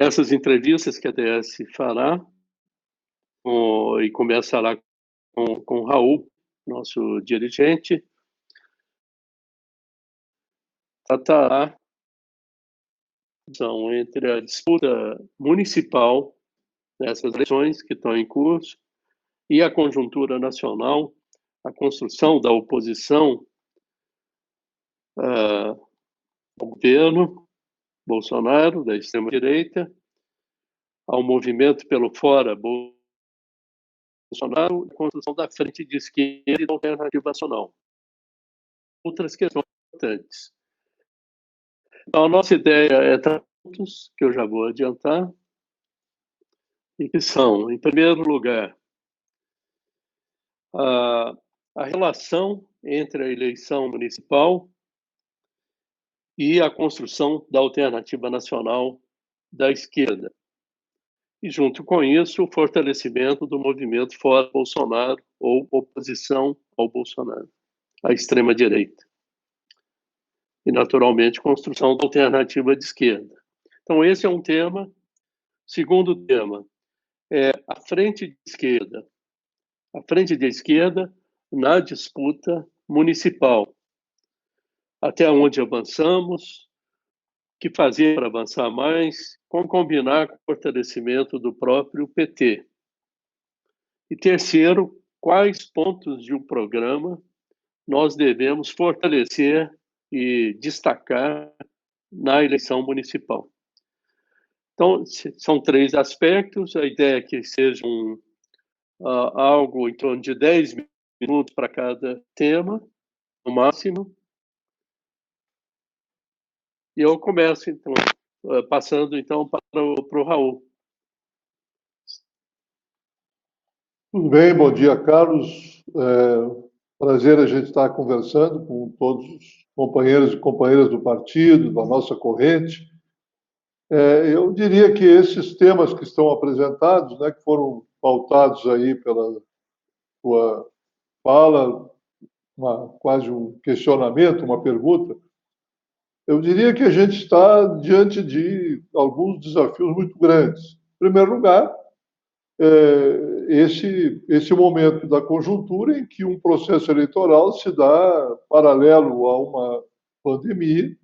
essas entrevistas que a DS fará, e começará com o Raul, nosso dirigente, tratará entre a disputa municipal nessas eleições que estão em curso e a conjuntura nacional, a construção da oposição ao governo Bolsonaro, da extrema-direita, ao movimento pelo fora Bolsonaro, a construção da frente de esquerda e da alternativa nacional. Outras questões importantes. Então, a nossa ideia é pontos que eu já vou adiantar, e que são, em primeiro lugar, a relação entre a eleição municipal e a construção da alternativa nacional da esquerda. E, junto com isso, o fortalecimento do movimento fora Bolsonaro ou oposição ao Bolsonaro, à extrema-direita. E, naturalmente, construção da alternativa de esquerda. Então, esse é um tema. Segundo tema é a frente de esquerda. A frente de esquerda na disputa municipal. Até onde avançamos, o que fazer para avançar mais, como combinar com o fortalecimento do próprio PT. E terceiro, quais pontos de um programa nós devemos fortalecer e destacar na eleição municipal. Então, são 3 aspectos. A ideia é que seja algo em torno de 10 minutos para cada tema, no máximo. E eu começo, então, passando então para o Raul. Tudo bem, bom dia, Carlos. Prazer a gente estar conversando com todos os companheiros e companheiras do partido, da nossa corrente. Eu diria que esses temas que estão apresentados, né, que foram pautados aí pela sua fala, quase um questionamento, uma pergunta, eu diria que a gente está diante de alguns desafios muito grandes. Em primeiro lugar, esse momento da conjuntura em que um processo eleitoral se dá paralelo a uma pandemia,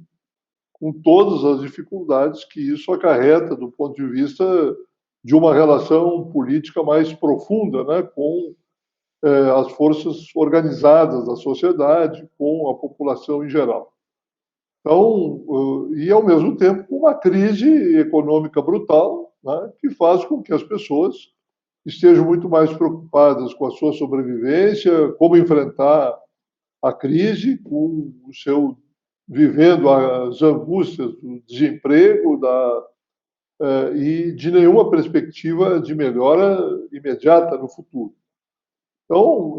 com todas as dificuldades que isso acarreta do ponto de vista de uma relação política mais profunda, né, com as forças organizadas da sociedade, com a população em geral. Então, e ao mesmo tempo uma crise econômica brutal, né, que faz com que as pessoas estejam muito mais preocupadas com a sua sobrevivência, como enfrentar a crise, com o seu vivendo as angústias do desemprego e de nenhuma perspectiva de melhora imediata no futuro. Então,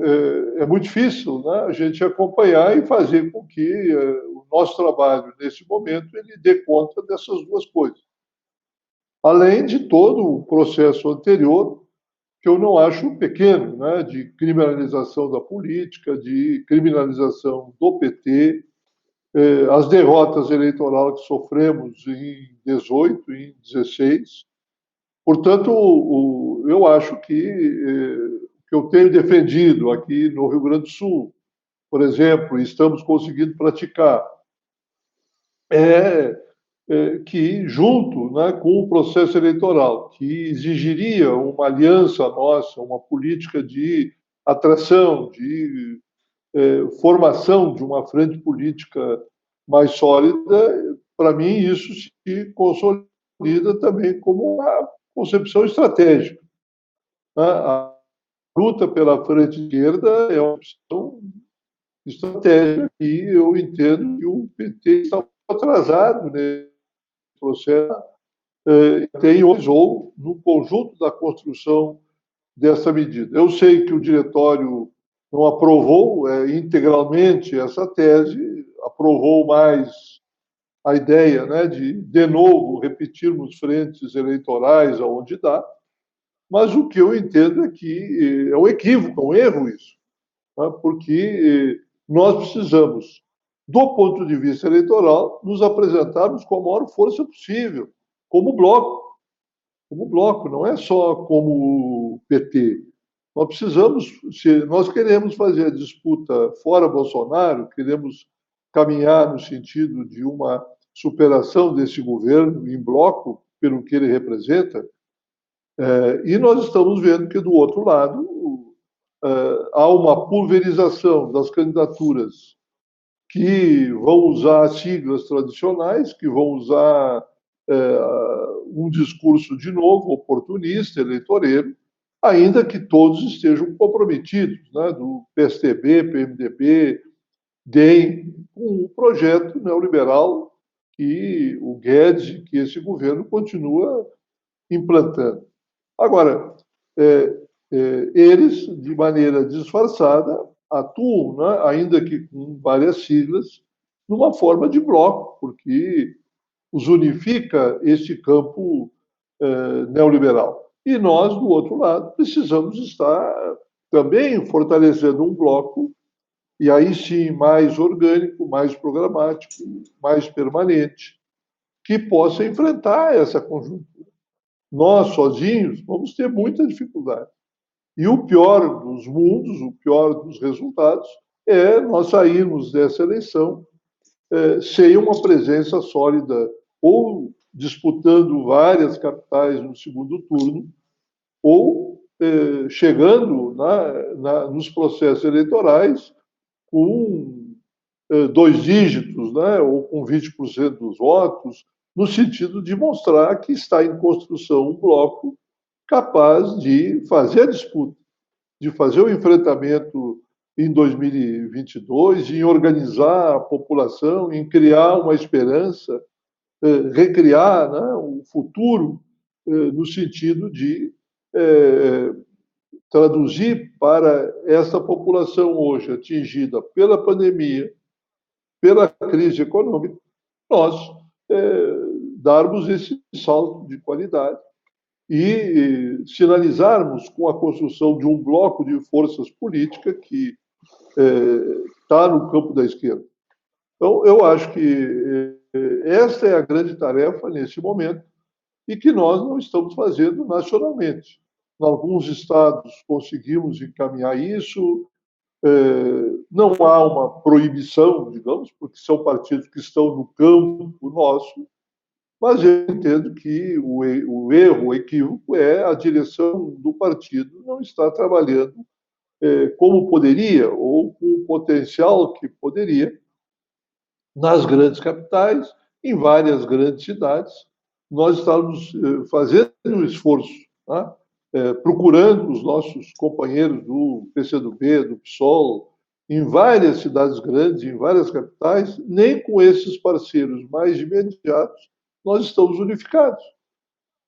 é muito difícil, né, a gente acompanhar e fazer com que o nosso trabalho, nesse momento, ele dê conta dessas duas coisas. Além de todo o processo anterior, que eu não acho pequeno, né, de criminalização da política, de criminalização do PT, as derrotas eleitorais que sofremos em 18, em 16. Portanto, eu acho que eu tenho defendido aqui no Rio Grande do Sul, por exemplo, e estamos conseguindo praticar, que, junto, né, com o processo eleitoral, que exigiria uma aliança nossa, uma política de atração, de formação de uma frente política mais sólida, para mim isso se consolida também como uma concepção estratégica. A luta pela frente esquerda é uma opção estratégica e eu entendo que o PT está atrasado nesse processo, tem ou no conjunto da construção dessa medida. Eu sei que o diretório não aprovou integralmente essa tese, aprovou mais a ideia, né, de novo, repetirmos frentes eleitorais aonde dá, mas o que eu entendo é que é um equívoco, é um erro isso, né, porque nós precisamos, do ponto de vista eleitoral, nos apresentarmos com a maior força possível, como bloco. como bloco, não é só como PT. Nós precisamos, se nós queremos fazer a disputa fora Bolsonaro, queremos caminhar no sentido de uma superação desse governo em bloco, pelo que ele representa, e nós estamos vendo que, do outro lado, há uma pulverização das candidaturas que vão usar siglas tradicionais, que vão usar um discurso, de novo, oportunista, eleitoreiro, ainda que todos estejam comprometidos, né, do PSDB, PMDB, DEM, com o projeto neoliberal que o Guedes, que esse governo continua implantando. Agora, eles, de maneira disfarçada, atuam, né, ainda que com várias siglas, numa forma de bloco, porque os unifica este campo neoliberal. E nós, do outro lado, precisamos estar também fortalecendo um bloco, e aí sim mais orgânico, mais programático, mais permanente, que possa enfrentar essa conjuntura. Nós, sozinhos, vamos ter muita dificuldade. E o pior dos mundos, o pior dos resultados, é nós sairmos dessa eleição sem uma presença sólida, ou disputando várias capitais no segundo turno, ou chegando nos processos eleitorais com 2 dígitos, né, ou com 20% dos votos, no sentido de mostrar que está em construção um bloco capaz de fazer a disputa, de fazer o enfrentamento em 2022, em organizar a população, em criar uma esperança, recriar, né, um futuro no sentido de traduzir para essa população hoje atingida pela pandemia, pela crise econômica, nós darmos esse salto de qualidade e sinalizarmos com a construção de um bloco de forças políticas que está no campo da esquerda. Então, eu acho que essa é a grande tarefa nesse momento e que nós não estamos fazendo nacionalmente. Em alguns estados conseguimos encaminhar isso, não há uma proibição, digamos, porque são partidos que estão no campo nosso, mas eu entendo que o erro, o equívoco é a direção do partido não estar trabalhando como poderia ou com o potencial que poderia nas grandes capitais, em várias grandes cidades. Nós estamos fazendo um esforço, tá? Procurando os nossos companheiros do PCdoB, do PSOL, em várias cidades grandes, em várias capitais, nem com esses parceiros mais imediatos nós estamos unificados.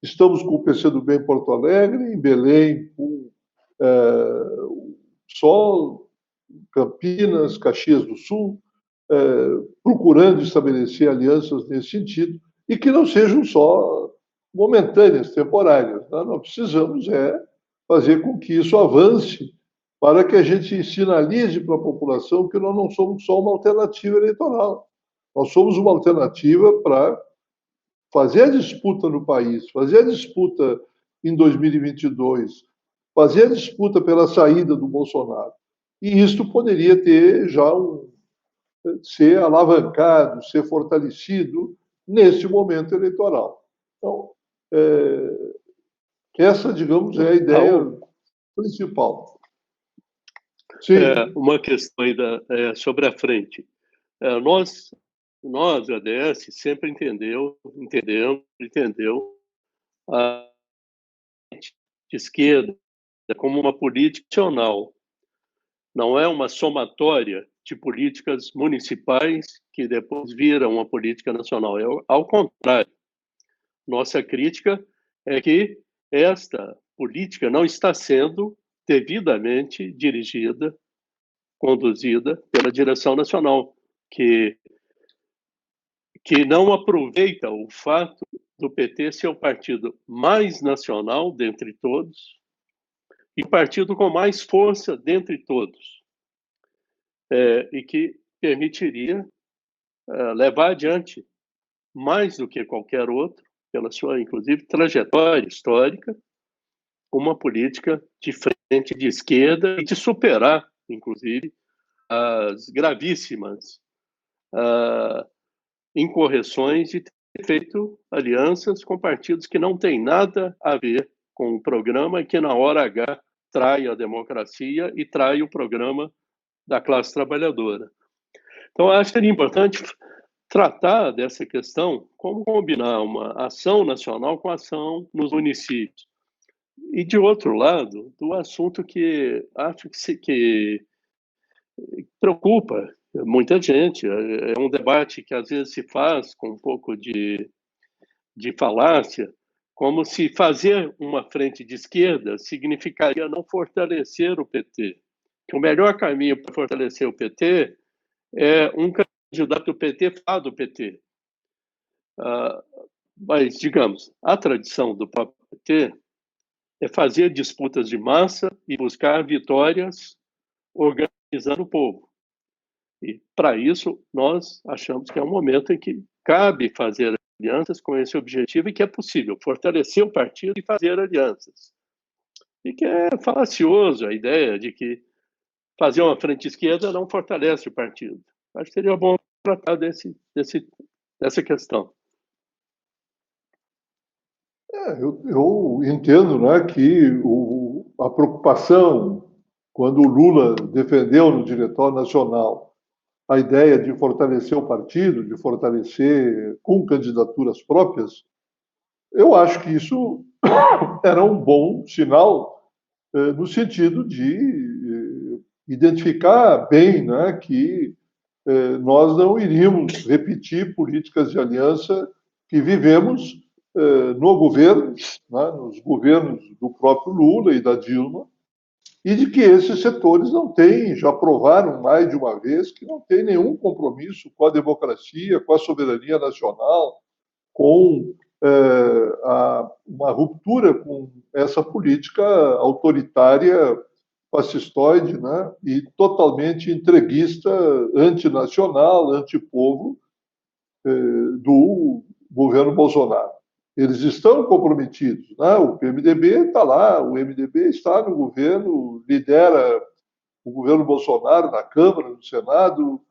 Estamos com o PCdoB em Porto Alegre, em Belém, com o PSOL, Campinas, Caxias do Sul, procurando estabelecer alianças nesse sentido, e que não sejam só momentâneas, temporárias. Né? Nós precisamos fazer com que isso avance para que a gente sinalize para a população que nós não somos só uma alternativa eleitoral. Nós somos uma alternativa para fazer a disputa no país, fazer a disputa em 2022, fazer a disputa pela saída do Bolsonaro. E isso poderia ter já ser alavancado, ser fortalecido nesse momento eleitoral. Então, essa, digamos, é a ideia principal. Sim. Uma questão ainda sobre a frente. Nós, ADS, sempre entendeu a esquerda como uma política nacional. Não é uma somatória de políticas municipais que depois viram uma política nacional. Ao contrário, nossa crítica é que esta política não está sendo devidamente dirigida, conduzida pela direção nacional, que não aproveita o fato do PT ser o partido mais nacional dentre todos e o partido com mais força dentre todos, e que permitiria levar adiante, mais do que qualquer outro, pela sua, inclusive, trajetória histórica, uma política de frente de esquerda e de superar, inclusive, as gravíssimas incorreções de ter feito alianças com partidos que não têm nada a ver com o programa e que, na hora H, trai a democracia e trai o programa da classe trabalhadora. Então, acho que seria importante tratar dessa questão, como combinar uma ação nacional com ação nos municípios. E, de outro lado, do assunto que acho que preocupa muita gente, é um debate que às vezes se faz com um pouco de falácia, como se fazer uma frente de esquerda significaria não fortalecer o PT. Que o melhor caminho para fortalecer o PT é um candidato do PT falar do PT. Mas, digamos, a tradição do próprio PT é fazer disputas de massa e buscar vitórias organizando o povo. E, para isso, nós achamos que é um momento em que cabe fazer alianças com esse objetivo e que é possível fortalecer o partido e fazer alianças. E que é falacioso a ideia de que fazer uma frente esquerda não fortalece o partido. Acho que seria bom tratar dessa questão. Eu entendo, né, que a preocupação, quando o Lula defendeu no Diretório Nacional a ideia de fortalecer o partido, de fortalecer com candidaturas próprias, eu acho que isso era um bom sinal no sentido de identificar bem, né, que nós não iríamos repetir políticas de aliança que vivemos no governo, né, nos governos do próprio Lula e da Dilma, e de que esses setores não têm, já provaram mais de uma vez, que não têm nenhum compromisso com a democracia, com a soberania nacional, com uma ruptura com essa política autoritária, fascistoide, né, e totalmente entreguista, antinacional, antipovo do governo Bolsonaro. Eles estão comprometidos, né? O PMDB está lá, o MDB está no governo, lidera o governo Bolsonaro na Câmara, no Senado,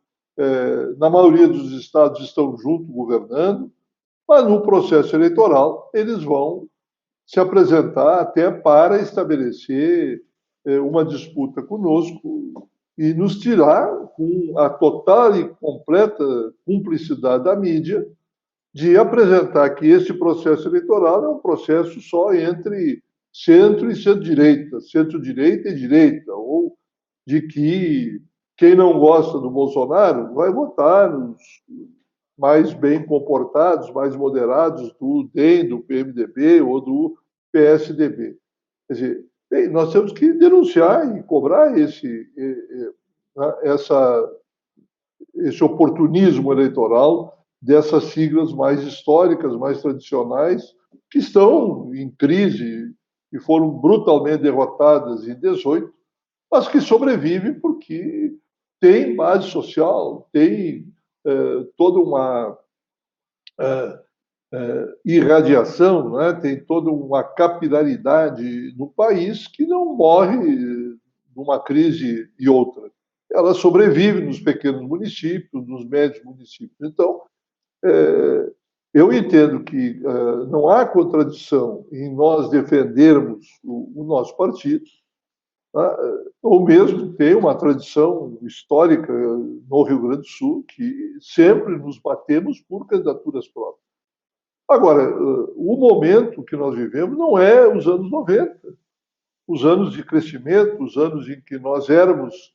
na maioria dos estados estão juntos governando, mas no processo eleitoral eles vão se apresentar até para estabelecer uma disputa conosco e nos tirar, com a total e completa cumplicidade da mídia, de apresentar que esse processo eleitoral é um processo só entre centro e centro-direita e direita, ou de que quem não gosta do Bolsonaro vai votar nos mais bem comportados, mais moderados do DEM, do PMDB ou do PSDB. Quer dizer, bem, nós temos que denunciar e cobrar esse oportunismo eleitoral dessas siglas mais históricas, mais tradicionais, que estão em crise e foram brutalmente derrotadas em 18, mas que sobrevivem porque tem base social, tem toda uma irradiação, né? Tem toda uma capilaridade no país que não morre numa crise e outra. Ela sobrevive nos pequenos municípios, nos médios municípios. Então, eu entendo que não há contradição em nós defendermos o nosso partido, tá? Ou mesmo ter uma tradição histórica no Rio Grande do Sul, que sempre nos batemos por candidaturas próprias. Agora, o momento que nós vivemos não é os anos 90, os anos de crescimento, os anos em que nós éramos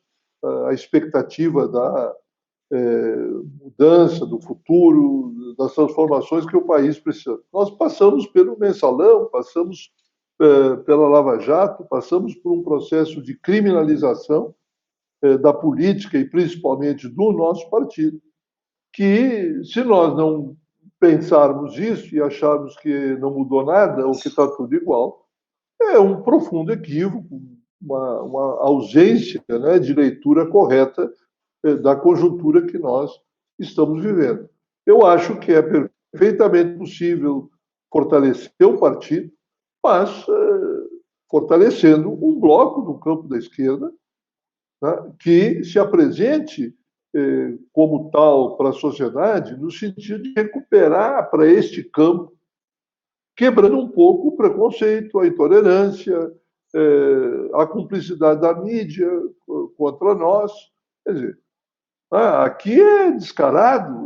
a expectativa da mudança, do futuro, das transformações que o país precisa. Nós passamos pelo mensalão, passamos pela Lava Jato, passamos por um processo de criminalização da política e principalmente do nosso partido, que se nós não pensarmos isso e acharmos que não mudou nada ou que está tudo igual, é um profundo equívoco, uma ausência, né, de leitura correta da conjuntura que nós estamos vivendo. Eu acho que é perfeitamente possível fortalecer o partido, mas fortalecendo um bloco do campo da esquerda, né, que se apresente como tal para a sociedade, no sentido de recuperar para este campo, quebrando um pouco o preconceito, a intolerância, a cumplicidade da mídia contra nós. Quer dizer, aqui é descarado.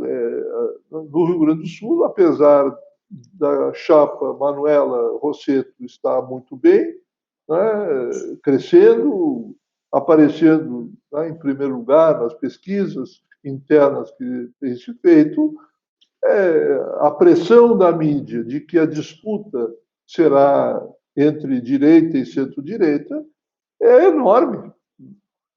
No Rio Grande do Sul, apesar da chapa Manuela Rossetto estar muito bem, né, crescendo, aparecendo, né, em primeiro lugar nas pesquisas internas que tem se feito, a pressão da mídia de que a disputa será entre direita e centro-direita é enorme.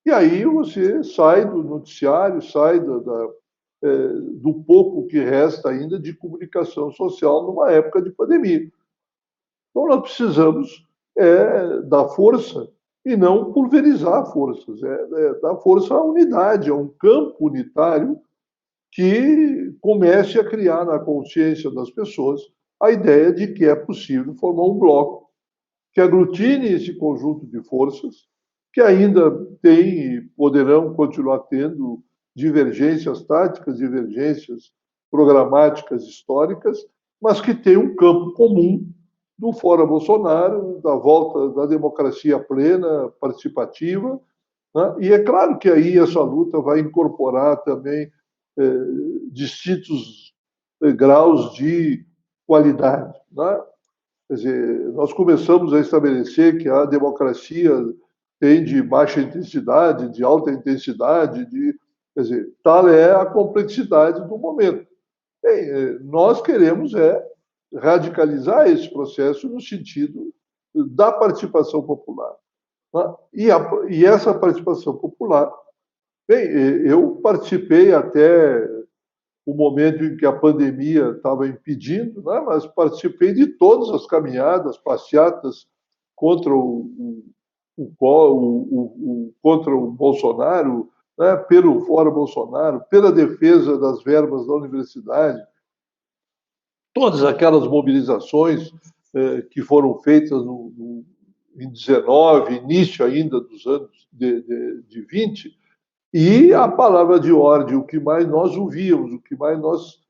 E aí você sai do noticiário, sai do pouco que resta ainda de comunicação social numa época de pandemia. Então nós precisamos dar força e não pulverizar forças, dar força à unidade, a um campo unitário que comece a criar na consciência das pessoas a ideia de que é possível formar um bloco que aglutine esse conjunto de forças, que ainda tem e poderão continuar tendo divergências táticas, divergências programáticas históricas, mas que tem um campo comum do fora Bolsonaro, da volta da democracia plena, participativa, né? E é claro que aí essa luta vai incorporar também distintos graus de qualidade, né? Quer dizer, nós começamos a estabelecer que a democracia tem de baixa intensidade, de alta intensidade, quer dizer, tal é a complexidade do momento. Bem, nós queremos radicalizar esse processo no sentido da participação popular, né? E essa participação popular, bem, eu participei até o momento em que a pandemia estava impedindo, né? Mas participei de todas as caminhadas, passeatas contra contra o Bolsonaro, né? Pelo Fora Bolsonaro, pela defesa das verbas da universidade, todas aquelas mobilizações que foram feitas em 19, início ainda dos anos de 20, e a palavra de ordem, o que mais nós ouvíamos, o que mais nós.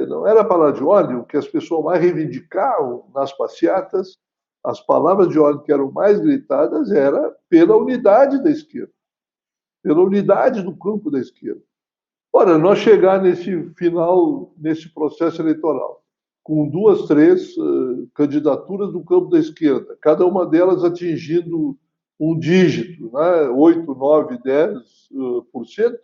Não era a palavra de ordem, o que as pessoas mais reivindicavam nas passeatas, as palavras de ordem que eram mais gritadas era pela unidade da esquerda, pela unidade do campo da esquerda. Ora, nós chegar nesse final, nesse processo eleitoral, com 2, 3 candidaturas do campo da esquerda, cada uma delas atingindo um dígito, né? 8, 9, 10%,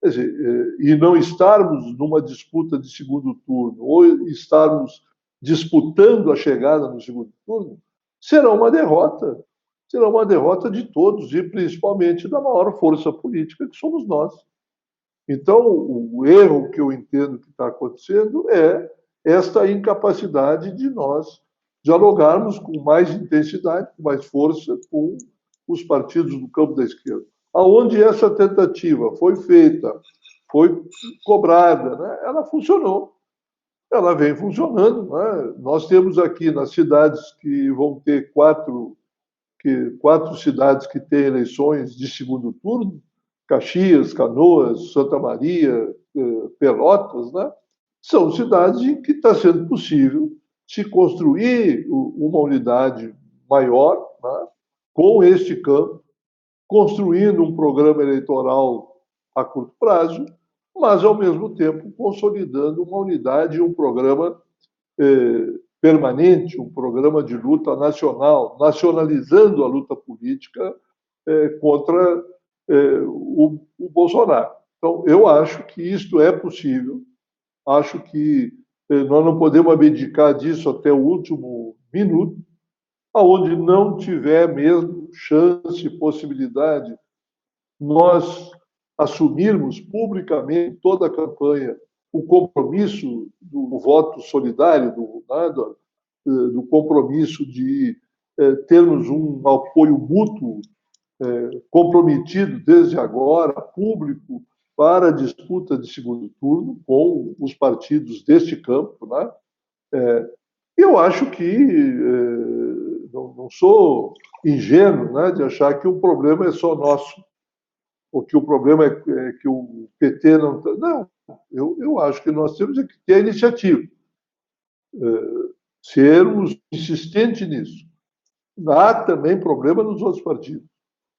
quer dizer, e não estarmos numa disputa de segundo turno, ou estarmos disputando a chegada no segundo turno, será uma derrota de todos, e principalmente da maior força política, que somos nós. Então, o erro que eu entendo que está acontecendo é esta incapacidade de nós dialogarmos com mais intensidade, com mais força, com os partidos do campo da esquerda. Aonde essa tentativa foi feita, foi cobrada, né? Ela funcionou, ela vem funcionando, né? Nós temos aqui nas cidades que vão ter quatro cidades que têm eleições de segundo turno, Caxias, Canoas, Santa Maria, Pelotas, né? São cidades em que está sendo possível se construir uma unidade maior, né? Com este campo, construindo um programa eleitoral a curto prazo, mas, ao mesmo tempo, consolidando uma unidade, um programa permanente, um programa de luta nacional, nacionalizando a luta política contra o Bolsonaro. Então, eu acho que isto é possível, acho que nós não podemos abdicar disso até o último minuto, aonde não tiver mesmo chance, possibilidade, nós assumirmos publicamente toda a campanha o compromisso do voto solidário, do compromisso de termos um apoio mútuo comprometido desde agora, público, para a disputa de segundo turno com os partidos deste campo, né? Eu acho que não sou ingênuo, né, de achar que o problema é só nosso, ou que o problema é que o PT não... Não, eu acho que nós temos que ter a iniciativa, sermos insistentes nisso. Há também problema nos outros partidos,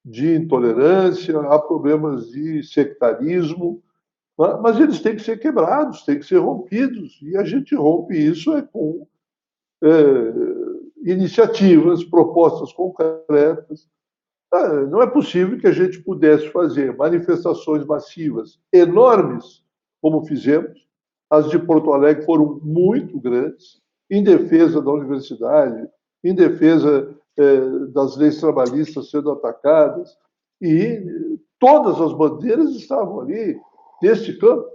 de intolerância, há problemas de sectarismo, mas eles têm que ser quebrados, têm que ser rompidos, e a gente rompe isso com iniciativas, propostas concretas. Não é possível que a gente pudesse fazer manifestações massivas enormes, como fizemos. As de Porto Alegre foram muito grandes, em defesa da universidade, em defesa das leis trabalhistas sendo atacadas, e todas as bandeiras estavam ali, neste campo.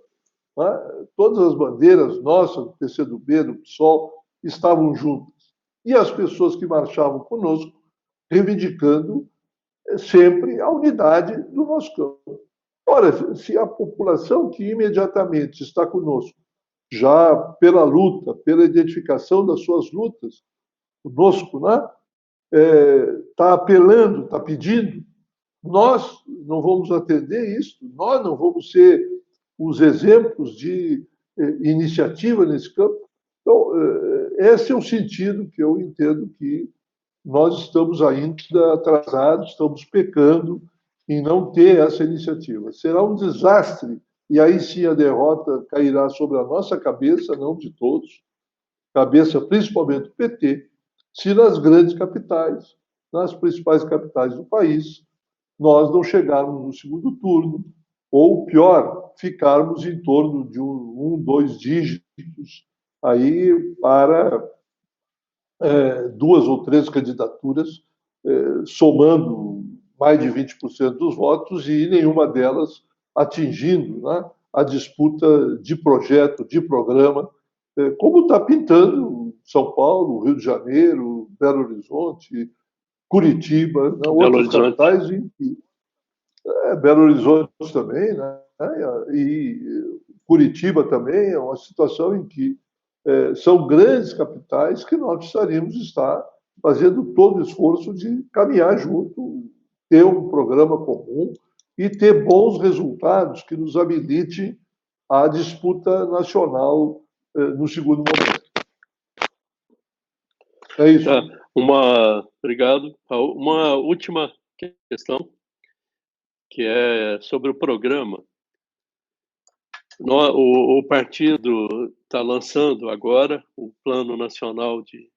Né? Todas as bandeiras nossas, do PCdoB, do PSOL, estavam juntas. E as pessoas que marchavam conosco, reivindicando sempre a unidade do nosso campo. Ora, se a população que imediatamente está conosco, já pela luta, pela identificação das suas lutas, conosco, né, está apelando, está pedindo, nós não vamos atender isso, nós não vamos ser os exemplos de iniciativa nesse campo. Então, esse é o sentido que eu entendo que nós estamos ainda atrasados, estamos pecando em não ter essa iniciativa. Será um desastre, e aí sim a derrota cairá sobre a nossa cabeça, não de todos, cabeça principalmente do PT, se nas grandes capitais, nas principais capitais do país, nós não chegarmos no segundo turno, ou pior, ficarmos em torno de dois dígitos aí para duas ou três candidaturas, somando mais de 20% dos votos e nenhuma delas atingindo, né, a disputa de projeto, de programa, como está pintando São Paulo, Rio de Janeiro, Belo Horizonte, Curitiba, né, outras capitais, Belo Horizonte também, né, e Curitiba também é uma situação em que são grandes capitais que nós precisaríamos estar fazendo todo o esforço de caminhar junto, ter um programa comum e ter bons resultados que nos habilite à disputa nacional no segundo momento. É isso. Obrigado. Uma última questão, que é sobre o programa. O partido está lançando agora o Plano Nacional de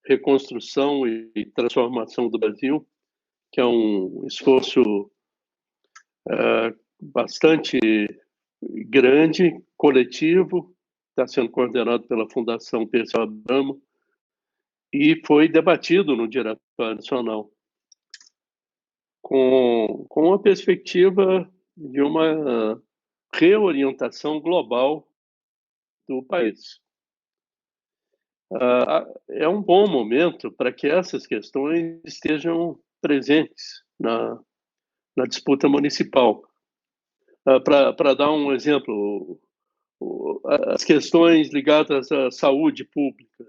Reconstrução e Transformação do Brasil, que é um esforço bastante grande, coletivo, está sendo coordenado pela Fundação Perseu Abramo e foi debatido no Diretório Nacional com a perspectiva de uma reorientação global do país. É um bom momento para que essas questões estejam presentes na disputa municipal. Para dar um exemplo, as questões ligadas à saúde pública.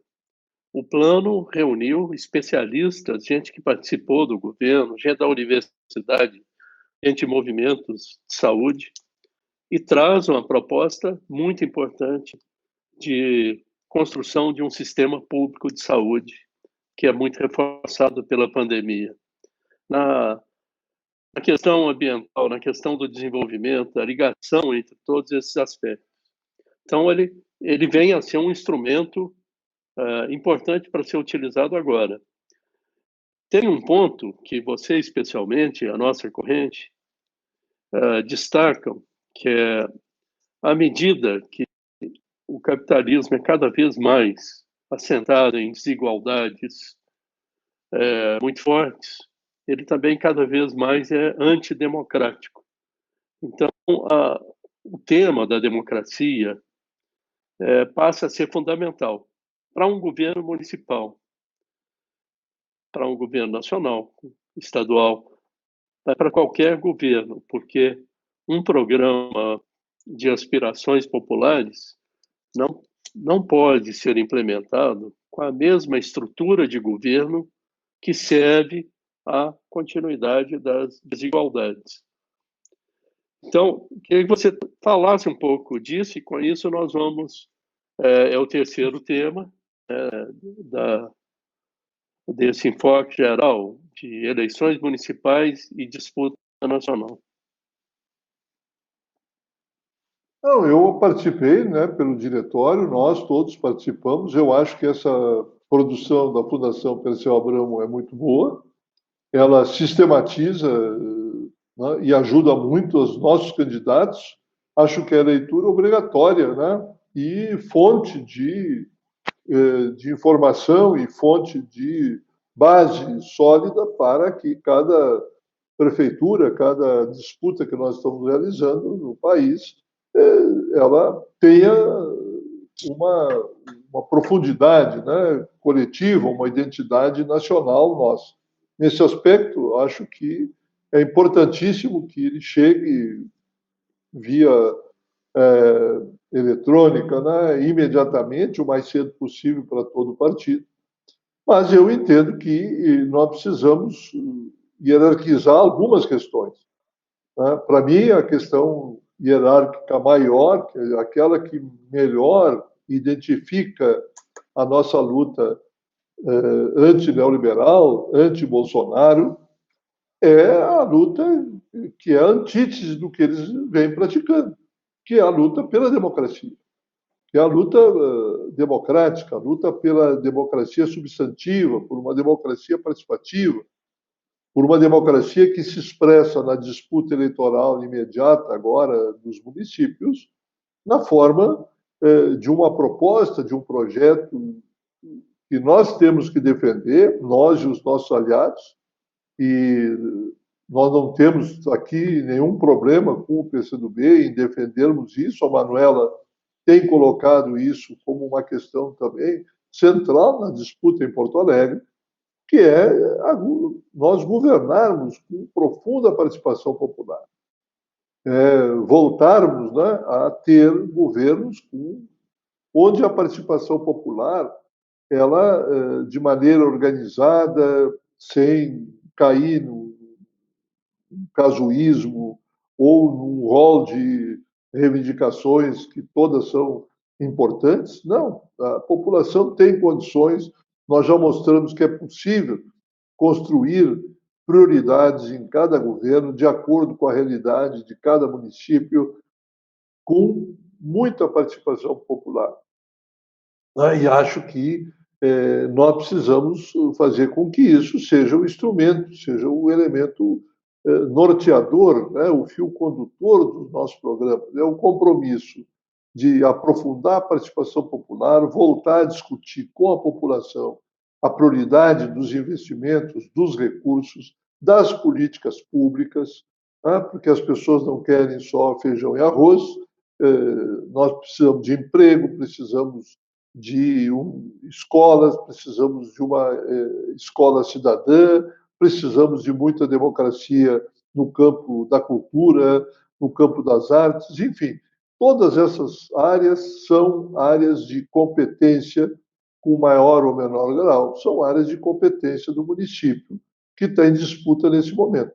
O plano reuniu especialistas, gente que participou do governo, gente da universidade, gente de movimentos de saúde, e traz uma proposta muito importante de construção de um sistema público de saúde, que é muito reforçado pela pandemia. Na questão ambiental, na questão do desenvolvimento, a ligação entre todos esses aspectos. Então, ele vem a ser um instrumento importante para ser utilizado agora. Tem um ponto que você, especialmente, a nossa corrente, destacam, que é à medida que o capitalismo é cada vez mais assentado em desigualdades muito fortes, ele também cada vez mais é antidemocrático. Então, o tema da democracia passa a ser fundamental para um governo municipal, para um governo nacional, estadual, para qualquer governo, porque um programa de aspirações populares não pode ser implementado com a mesma estrutura de governo que serve à continuidade das desigualdades. Então, queria que você falasse um pouco disso, e com isso nós vamos, é o terceiro tema desse enfoque geral de eleições municipais e disputa nacional. Não, eu participei, né, pelo diretório, nós todos participamos. Eu acho que essa produção da Fundação Perseu Abramo é muito boa. Ela sistematiza, né, e ajuda muito os nossos candidatos. Acho que é leitura obrigatória, né, e fonte de informação e fonte de base sólida para que cada prefeitura, cada disputa que nós estamos realizando no país, ela tenha uma profundidade, né, coletiva, uma identidade nacional nossa. Nesse aspecto, acho que é importantíssimo que ele chegue via eletrônica, né, imediatamente, o mais cedo possível para todo o partido. Mas eu entendo que nós precisamos hierarquizar algumas questões, né? Para mim, a questão hierárquica maior, que é aquela que melhor identifica a nossa luta anti-neoliberal, anti-Bolsonaro, é a luta que é a antítese do que eles vêm praticando, que é a luta pela democracia, que é a luta democrática, a luta pela democracia substantiva, por uma democracia participativa, por uma democracia que se expressa na disputa eleitoral imediata agora dos municípios, na forma de uma proposta, de um projeto que nós temos que defender, nós e os nossos aliados, e nós não temos aqui nenhum problema com o PCdoB em defendermos isso. A Manuela tem colocado isso como uma questão também central na disputa em Porto Alegre, que é nós governarmos com profunda participação popular, voltarmos, né, a ter governos onde a participação popular, ela, de maneira organizada, sem cair no casuísmo ou num rol de reivindicações que todas são importantes. Não, a população tem condições, nós já mostramos que é possível construir prioridades em cada governo, de acordo com a realidade de cada município, com muita participação popular. E acho que nós precisamos fazer com que isso seja o instrumento, seja o elemento norteador, né, o fio condutor dos nossos programas. É o compromisso de aprofundar a participação popular, voltar a discutir com a população a prioridade dos investimentos, dos recursos, das políticas públicas, né, porque as pessoas não querem só feijão e arroz. Nós precisamos de emprego, precisamos de escolas, precisamos de uma escola cidadã, precisamos de muita democracia no campo da cultura, no campo das artes, enfim. Todas essas áreas são áreas de competência, com maior ou menor grau, são áreas de competência do município que está em disputa nesse momento.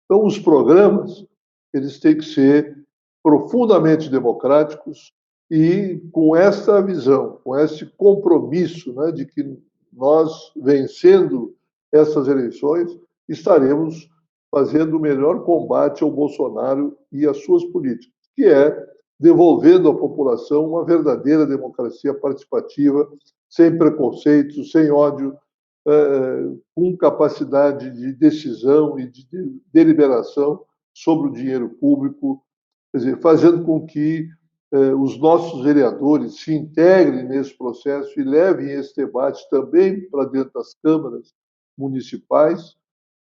Então, os programas, eles têm que ser profundamente democráticos e com essa visão, com esse compromisso, né, de que nós, vencendo essas eleições, estaremos fazendo o melhor combate ao Bolsonaro e às suas políticas, que é devolvendo à população uma verdadeira democracia participativa, sem preconceitos, sem ódio, com capacidade de decisão e de deliberação sobre o dinheiro público, quer dizer, fazendo com que os nossos vereadores se integrem nesse processo e levem esse debate também para dentro das câmaras municipais.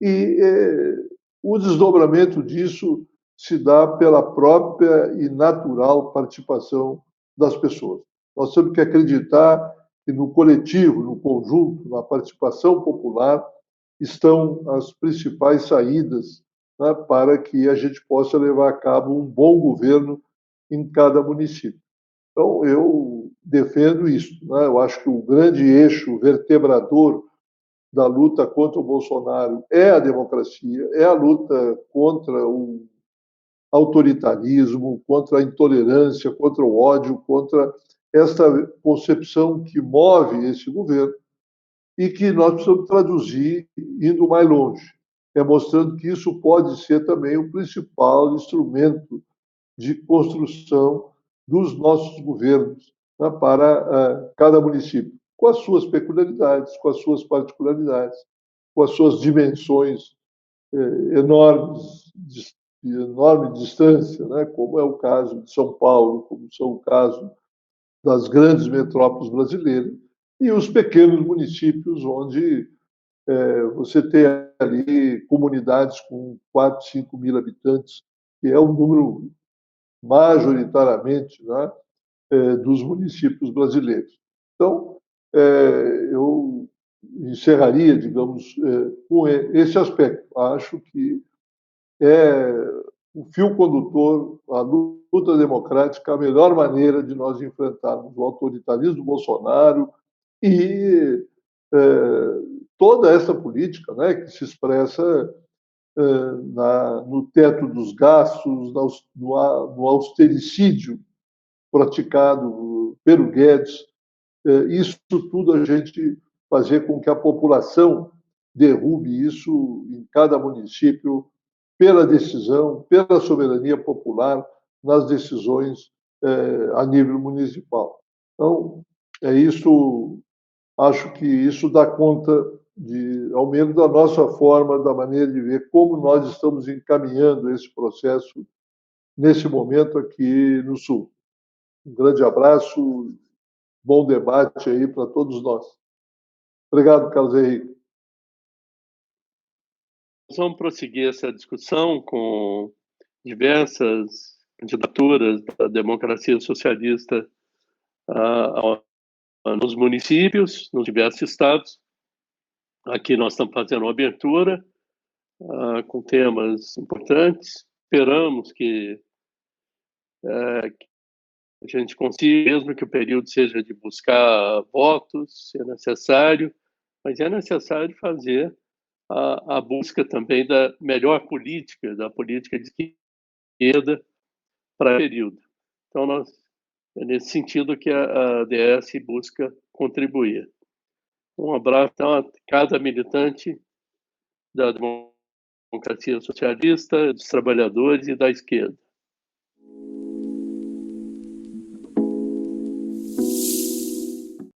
E o desdobramento disso se dá pela própria e natural participação das pessoas. Nós temos que acreditar que no coletivo, no conjunto, na participação popular, estão as principais saídas, né, para que a gente possa levar a cabo um bom governo em cada município. Então, eu defendo isso, né? Eu acho que o grande eixo vertebrador da luta contra o Bolsonaro é a democracia, é a luta contra o autoritarismo, contra a intolerância, contra o ódio, contra esta concepção que move esse governo e que nós precisamos traduzir indo mais longe, mostrando que isso pode ser também o principal instrumento de construção dos nossos governos, né, para cada município, com as suas peculiaridades, com as suas particularidades, com as suas dimensões enormes, de enorme distância, né, como é o caso de São Paulo, como são o caso das grandes metrópoles brasileiras, e os pequenos municípios onde você tem ali comunidades com 4, 5 mil habitantes, que é o número majoritariamente, né, dos municípios brasileiros. Então, eu encerraria, digamos, com esse aspecto. Acho que é o fio condutor, a luta democrática, a melhor maneira de nós enfrentarmos o autoritarismo do Bolsonaro e toda essa política, né, que se expressa no teto dos gastos, no austericídio praticado pelo Guedes. Isso tudo a gente fazer com que a população derrube isso em cada município pela decisão, pela soberania popular nas decisões a nível municipal. Então, é isso. Acho que isso dá conta ao menos da nossa forma, da maneira de ver como nós estamos encaminhando esse processo nesse momento aqui no Sul. Um grande abraço, bom debate aí para todos nós. Obrigado, Carlos Henrique. Nós vamos prosseguir essa discussão com diversas candidaturas da democracia socialista nos municípios, nos diversos estados. Aqui nós estamos fazendo uma abertura com temas importantes. Esperamos que a gente consiga, mesmo que o período seja de buscar votos, se é necessário, mas é necessário fazer a busca também da melhor política, da política de esquerda para o período. Então, é nesse sentido que a ADS busca contribuir. Um abraço então, a cada militante da democracia socialista, dos trabalhadores e da esquerda.